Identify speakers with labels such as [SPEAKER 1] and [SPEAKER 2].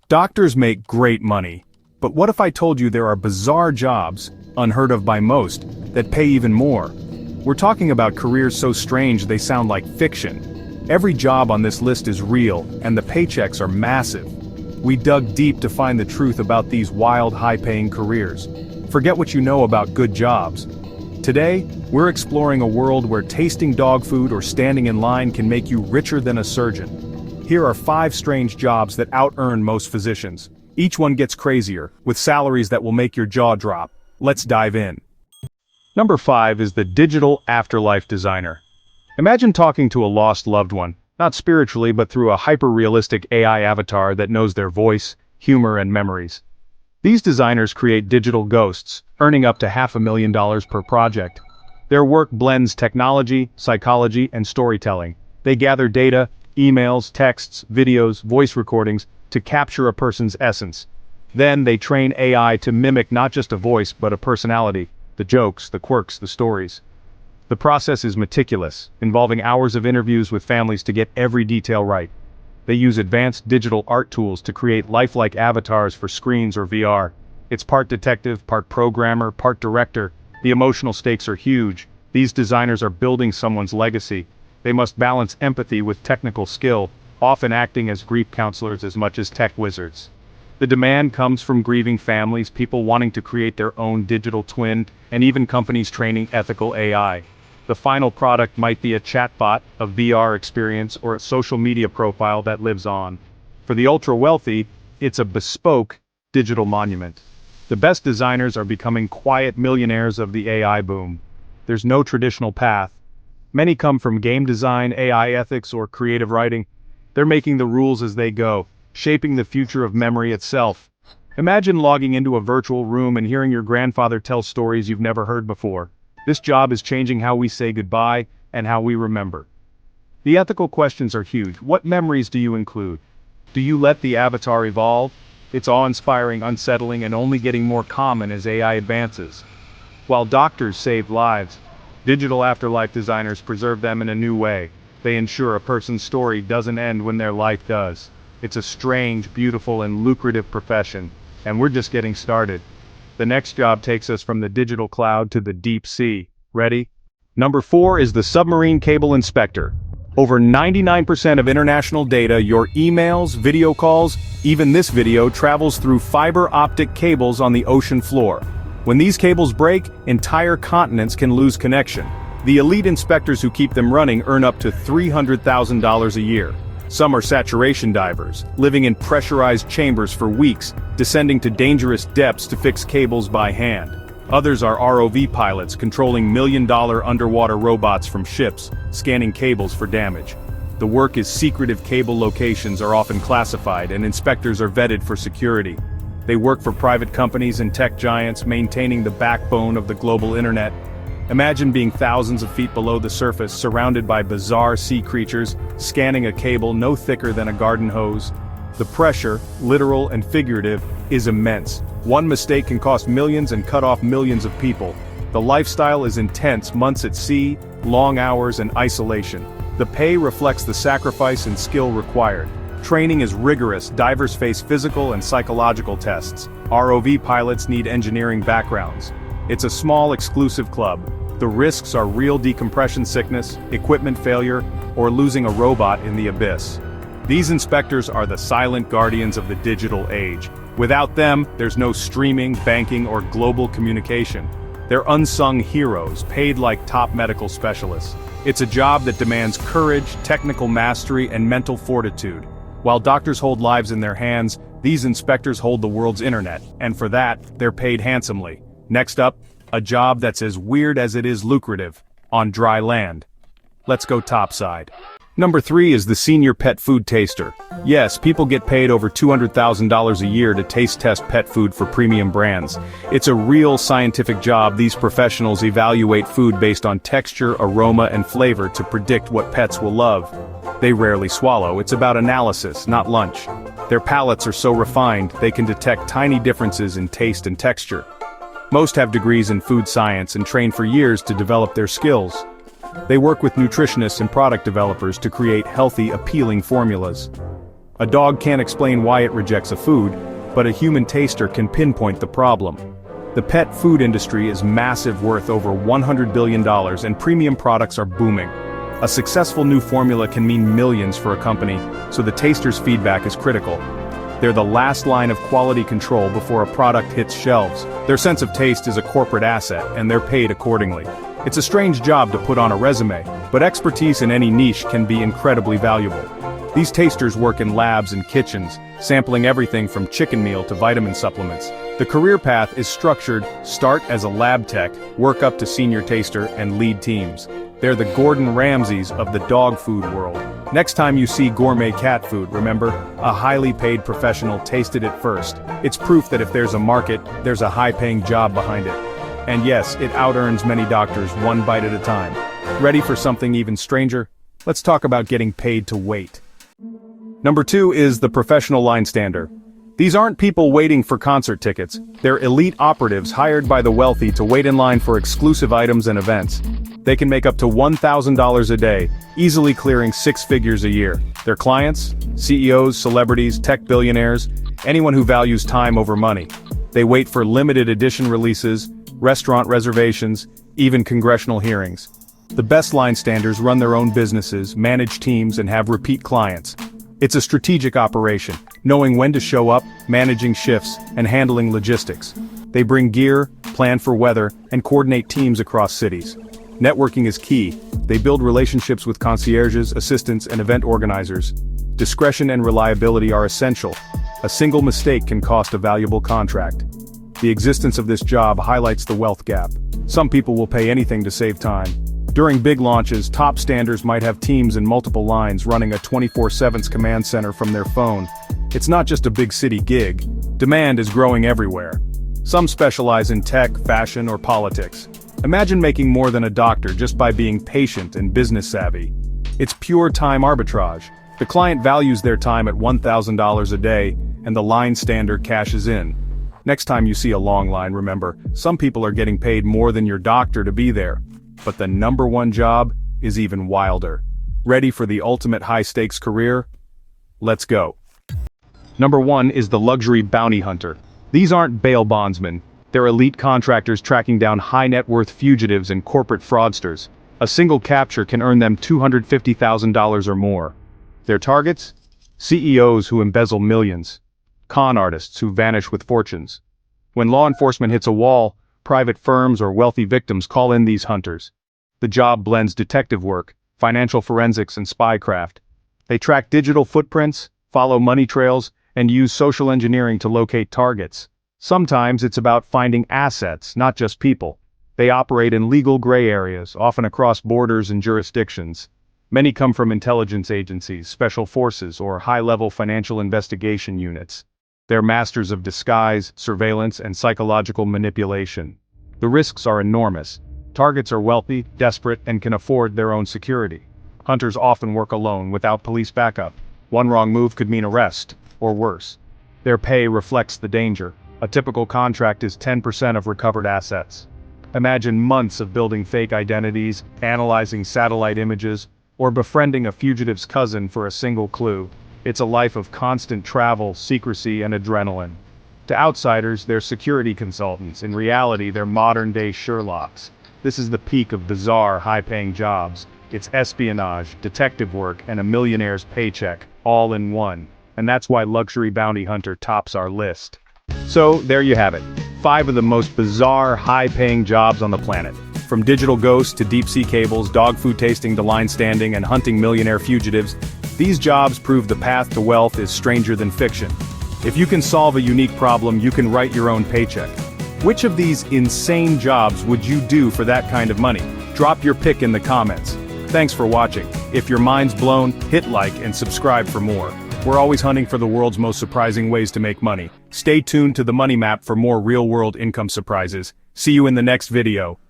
[SPEAKER 1] Doctors make great money, but what if I told you there are bizarre jobs, unheard of by most, that pay even more? We're talking about careers so strange they sound like fiction. Every job on this list is real, and the paychecks are massive. We dug deep to find the truth about these wild, high-paying careers. Forget what you know about good jobs. Today, we're exploring a world where tasting dog food or standing in line can make you richer than a surgeon. Here are 5 strange jobs that out-earn most physicians. Each one gets crazier, with salaries that will make your jaw drop. Let's dive in. Number 5 is the digital afterlife designer. Imagine talking to a lost loved one, not spiritually but through a hyper-realistic AI avatar that knows their voice, humor, and memories. These designers create digital ghosts, earning up to $500,000 per project. Their work blends technology, psychology, and storytelling. They gather data, emails, texts, videos, voice recordings, to capture a person's essence. Then they train AI to mimic not just a voice but a personality, the jokes, the quirks, the stories. The process is meticulous, involving hours of interviews with families to get every detail right. They use advanced digital art tools to create lifelike avatars for screens or VR. It's part detective, part programmer, part director. The emotional stakes are huge. These designers are building someone's legacy. They must balance empathy with technical skill, often acting as grief counselors as much as tech wizards. The demand comes from grieving families, people wanting to create their own digital twin, and even companies training ethical AI. The final product might be a chatbot, a VR experience, or a social media profile that lives on. For the ultra-wealthy, it's a bespoke digital monument. The best designers are becoming quiet millionaires of the AI boom. There's no traditional path. Many come from game design, AI ethics, or creative writing. They're making the rules as they go, shaping the future of memory itself. Imagine logging into a virtual room and hearing your grandfather tell stories you've never heard before. This job is changing how we say goodbye and how we remember. The ethical questions are huge. What memories do you include? Do you let the avatar evolve? It's awe-inspiring, unsettling, and only getting more common as AI advances. While doctors save lives, digital afterlife designers preserve them in a new way. They ensure a person's story doesn't end when their life does. It's a strange, beautiful, and lucrative profession, and we're just getting started. The next job takes us from the digital cloud to the deep sea. Ready? Number 4 is the submarine cable inspector. Over 99% of international data, your emails, video calls, even this video travels through fiber optic cables on the ocean floor. When these cables break, entire continents can lose connection. The elite inspectors who keep them running earn up to $300,000 a year. Some are saturation divers, living in pressurized chambers for weeks, descending to dangerous depths to fix cables by hand. Others are ROV pilots controlling million-dollar underwater robots from ships, scanning cables for damage. The work is secretive. Cable locations are often classified, and inspectors are vetted for security. They work for private companies and tech giants, maintaining the backbone of the global internet. Imagine being thousands of feet below the surface, surrounded by bizarre sea creatures, scanning a cable no thicker than a garden hose. The pressure, literal and figurative, is immense. One mistake can cost millions and cut off millions of people. The lifestyle is intense, months at sea, long hours, and isolation. The pay reflects the sacrifice and skill required. Training is rigorous. Divers face physical and psychological tests. ROV pilots need engineering backgrounds. It's a small, exclusive club. The risks are real: decompression sickness, equipment failure, or losing a robot in the abyss. These inspectors are the silent guardians of the digital age. Without them, there's no streaming, banking, or global communication. They're unsung heroes, paid like top medical specialists. It's a job that demands courage, technical mastery, and mental fortitude. While doctors hold lives in their hands, these inspectors hold the world's internet, and for that, they're paid handsomely. Next up, a job that's as weird as it is lucrative, on dry land. Let's go topside. Number 3 is the senior pet food taster. Yes, people get paid over $200,000 a year to taste test pet food for premium brands. It's a real scientific job. These professionals evaluate food based on texture, aroma, and flavor to predict what pets will love. They rarely swallow. It's about analysis, not lunch. Their palates are so refined, they can detect tiny differences in taste and texture. Most have degrees in food science and train for years to develop their skills. They work with nutritionists and product developers to create healthy, appealing formulas. A dog can't explain why it rejects a food, but a human taster can pinpoint the problem. The pet food industry is massive, worth over $100 billion, and premium products are booming. A successful new formula can mean millions for a company, so the taster's feedback is critical. They're the last line of quality control before a product hits shelves. Their sense of taste is a corporate asset, and they're paid accordingly. It's a strange job to put on a resume, but expertise in any niche can be incredibly valuable. These tasters work in labs and kitchens, sampling everything from chicken meal to vitamin supplements. The career path is structured: start as a lab tech, work up to senior taster, and lead teams. They're the Gordon Ramsays of the dog food world. Next time you see gourmet cat food, remember, a highly paid professional tasted it first. It's proof that if there's a market, there's a high-paying job behind it. And yes, it out-earns many doctors one bite at a time. Ready for something even stranger? Let's talk about getting paid to wait. Number 2 is the professional line stander. These aren't people waiting for concert tickets, they're elite operatives hired by the wealthy to wait in line for exclusive items and events. They can make up to $1,000 a day, easily clearing 6 figures a year. Their clients? CEOs, celebrities, tech billionaires, anyone who values time over money. They wait for limited edition releases, restaurant reservations, even congressional hearings. The best line standers run their own businesses, manage teams, and have repeat clients. It's a strategic operation, knowing when to show up, managing shifts, and handling logistics. They bring gear, plan for weather, and coordinate teams across cities. Networking is key. They build relationships with concierges, assistants, and event organizers. Discretion and reliability are essential. A single mistake can cost a valuable contract. The existence of this job highlights the wealth gap. Some people will pay anything to save time. During big launches, top standers might have teams in multiple lines running a 24/7 command center from their phone. It's not just a big city gig. Demand is growing everywhere. Some specialize in tech, fashion, or politics. Imagine making more than a doctor just by being patient and business savvy. It's pure time arbitrage. The client values their time at $1,000 a day, and the line stander cashes in. Next time you see a long line, remember, some people are getting paid more than your doctor to be there. But the number one job is even wilder. Ready for the ultimate high-stakes career? Let's go. Number 1 is the luxury bounty hunter. These aren't bail bondsmen. They're elite contractors tracking down high-net-worth fugitives and corporate fraudsters. A single capture can earn them $250,000 or more. Their targets? CEOs who embezzle millions. Con artists who vanish with fortunes. When law enforcement hits a wall, private firms or wealthy victims call in these hunters. The job blends detective work, financial forensics, and spycraft. They track digital footprints, follow money trails, and use social engineering to locate targets. Sometimes it's about finding assets, not just people. They operate in legal gray areas, often across borders and jurisdictions. Many come from intelligence agencies, special forces, or high-level financial investigation units. They're masters of disguise, surveillance, and psychological manipulation. The risks are enormous. Targets are wealthy, desperate, and can afford their own security. Hunters often work alone, without police backup. One wrong move could mean arrest, or worse. Their pay reflects the danger. A typical contract is 10% of recovered assets. Imagine months of building fake identities, analyzing satellite images, or befriending a fugitive's cousin for a single clue. It's a life of constant travel, secrecy, and adrenaline. To outsiders, they're security consultants. In reality, they're modern-day Sherlocks. This is the peak of bizarre, high-paying jobs. It's espionage, detective work, and a millionaire's paycheck, all in one. And that's why luxury bounty hunter tops our list. So, there you have it. 5 of the most bizarre, high-paying jobs on the planet. From digital ghosts to deep-sea cables, dog food tasting to line standing, and hunting millionaire fugitives, these jobs prove the path to wealth is stranger than fiction. If you can solve a unique problem, you can write your own paycheck. Which of these insane jobs would you do for that kind of money? Drop your pick in the comments. Thanks for watching. If your mind's blown, hit like and subscribe for more. We're always hunting for the world's most surprising ways to make money. Stay tuned to the Money Map for more real-world income surprises. See you in the next video.